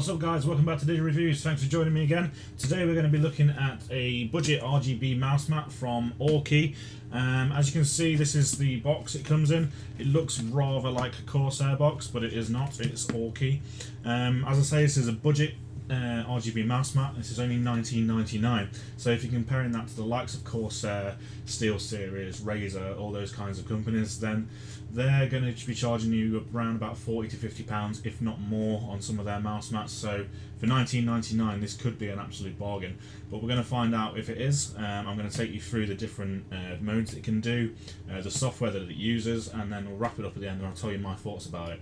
What's up guys, welcome back to Digital Reviews, thanks for joining me again. Today we're going to be looking at a budget RGB mouse mat from Aukey. As you can see, this is the box it comes in. It looks rather like a Corsair box, but it is not, it's Aukey. As I say, this is a budget RGB mouse mat. This is only $19.99. So if you're comparing that to the likes of Corsair, SteelSeries, Razer, all those kinds of companies, then they're going to be charging you around about £40 to £50, if not more, on some of their mouse mats. So for $19.99, this could be an absolute bargain. But we're going to find out if it is. I'm going to take you through the different modes it can do, the software that it uses, and then we'll wrap it up at the end and I'll tell you my thoughts about it.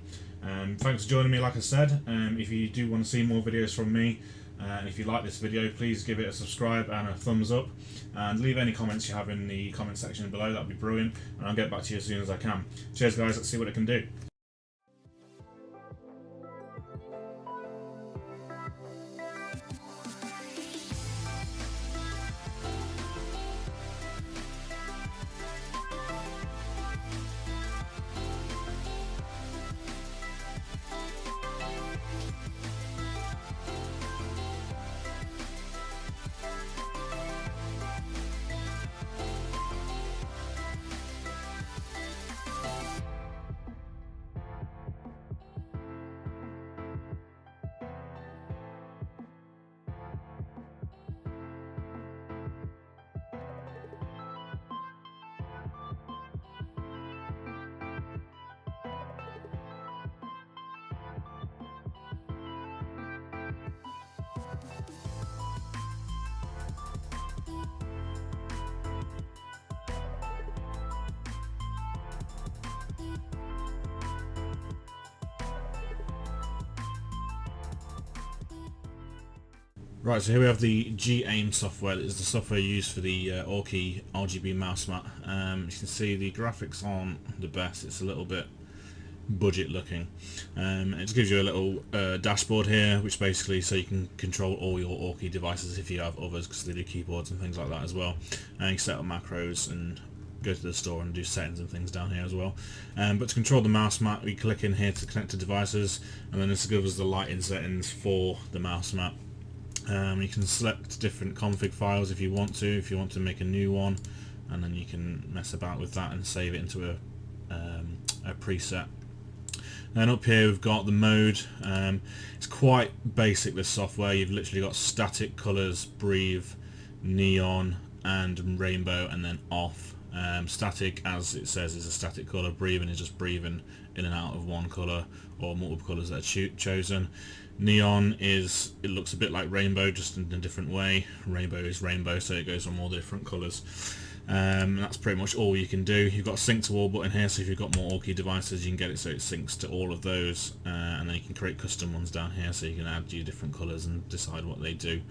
Thanks for joining me, like I said. If you do want to see more videos from me, and if you like this video, please give it a subscribe and a thumbs up, and leave any comments you have in the comment section below. That'd be brilliant, and I'll get back to you as soon as I can. Cheers guys, let's see what it can do. Right, so here we have the KM software. That is the software used for the Aukey RGB mouse mat. You can see the graphics aren't the best, it's a little bit budget looking. It just gives you a little dashboard here, which basically so you can control all your Aukey devices if you have others, because they do keyboards and things like that as well. And you set up macros and go to the store and do settings and things down here as well. But to control the mouse mat, we click in here to connect to devices, and then this gives us the lighting settings for the mouse mat. You can select different config files if you want to make a new one, and then you can mess about with that and save it into a preset. Then up here we've got the mode. It's quite basic, this software. You've literally got static colours, breathe, neon and rainbow, and then off. Static, as it says, is a static colour. Breathing is just breathing in and out of one colour or multiple colours that are chosen. Neon is, it looks a bit like rainbow, just in a different way. Rainbow is rainbow, so it goes on all the different colours. That's pretty much all you can do. You've got a sync to all button here, so if you've got more Aukey devices, you can get it so it syncs to all of those, and then you can create custom ones down here, so you can add your different colours and decide what they do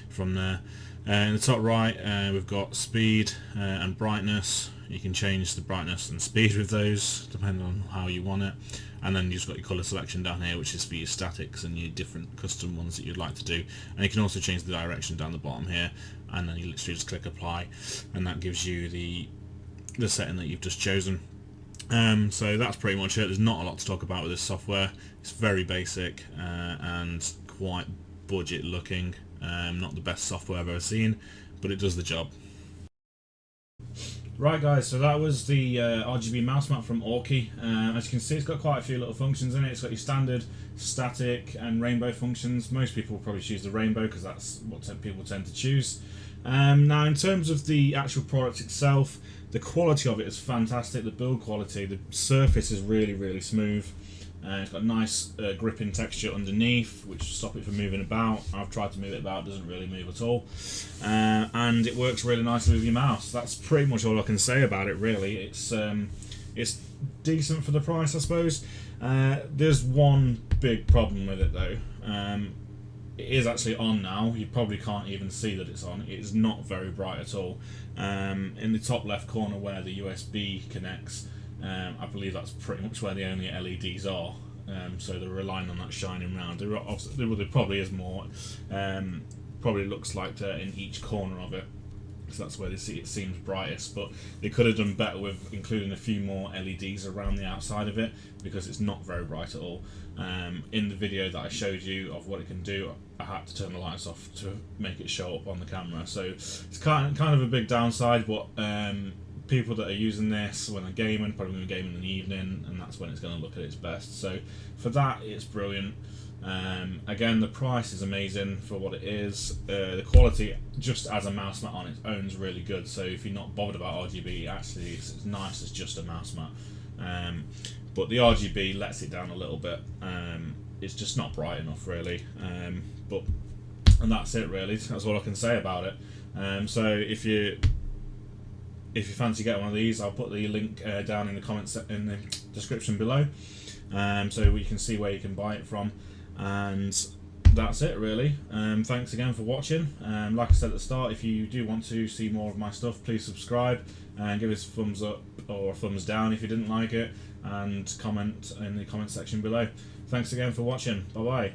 from there. In the top right, we've got speed and brightness. You can change the brightness and speed with those depending on how you want it. And then you've just got your colour selection down here, which is for your statics and your different custom ones that you'd like to do. And you can also change the direction down the bottom here, and then you literally just click apply, and that gives you the setting that you've just chosen. So that's pretty much it. There's not a lot to talk about with this software. It's very basic and quite budget looking. Not the best software I've ever seen, but it does the job. Right guys, so that was the RGB mouse mat from Aukey. As you can see, it's got quite a few little functions in it. It's got your standard static and rainbow functions. Most people will probably choose the rainbow because that's what people tend to choose. Now in terms of the actual product itself, the quality of it is fantastic. The build quality, the surface is really smooth. It's got a nice gripping texture underneath, which will stop it from moving about. I've tried to move it about, it doesn't really move at all. And it works really nicely with your mouse. That's pretty much all I can say about it, really. It's decent for the price, I suppose. There's one big problem with it, though. It is actually on now. You probably can't even see that it's on. It is not very bright at all. In the top left corner where the USB connects, I believe that's pretty much where the only LEDs are, so they're relying on that shining round. There probably is more, probably looks like in each corner of it. so that's where they see it seems brightest, but they could have done better with including a few more LEDs around the outside of it, because it's not very bright at all. In the video that I showed you of what it can do, I had to turn the lights off to make it show up on the camera, so it's kind of a big downside, but people that are using this when they're gaming, probably going to be gaming in the evening, and that's when it's going to look at its best. So for that, it's brilliant. Again, the price is amazing for what it is. The quality, just as a mouse mat on its own, is really good. So if you're not bothered about RGB, actually it's as nice as just a mouse mat. But the RGB lets it down a little bit. It's just not bright enough, really. And that's it, really. That's all I can say about it. So if you fancy getting one of these, I'll put the link down in the comments in the description below, so you can see where you can buy it from. And that's it, really. Thanks again for watching. Like I said at the start, if you do want to see more of my stuff, please subscribe and give us a thumbs up or a thumbs down if you didn't like it, and comment in the comment section below. Thanks again for watching. Bye bye.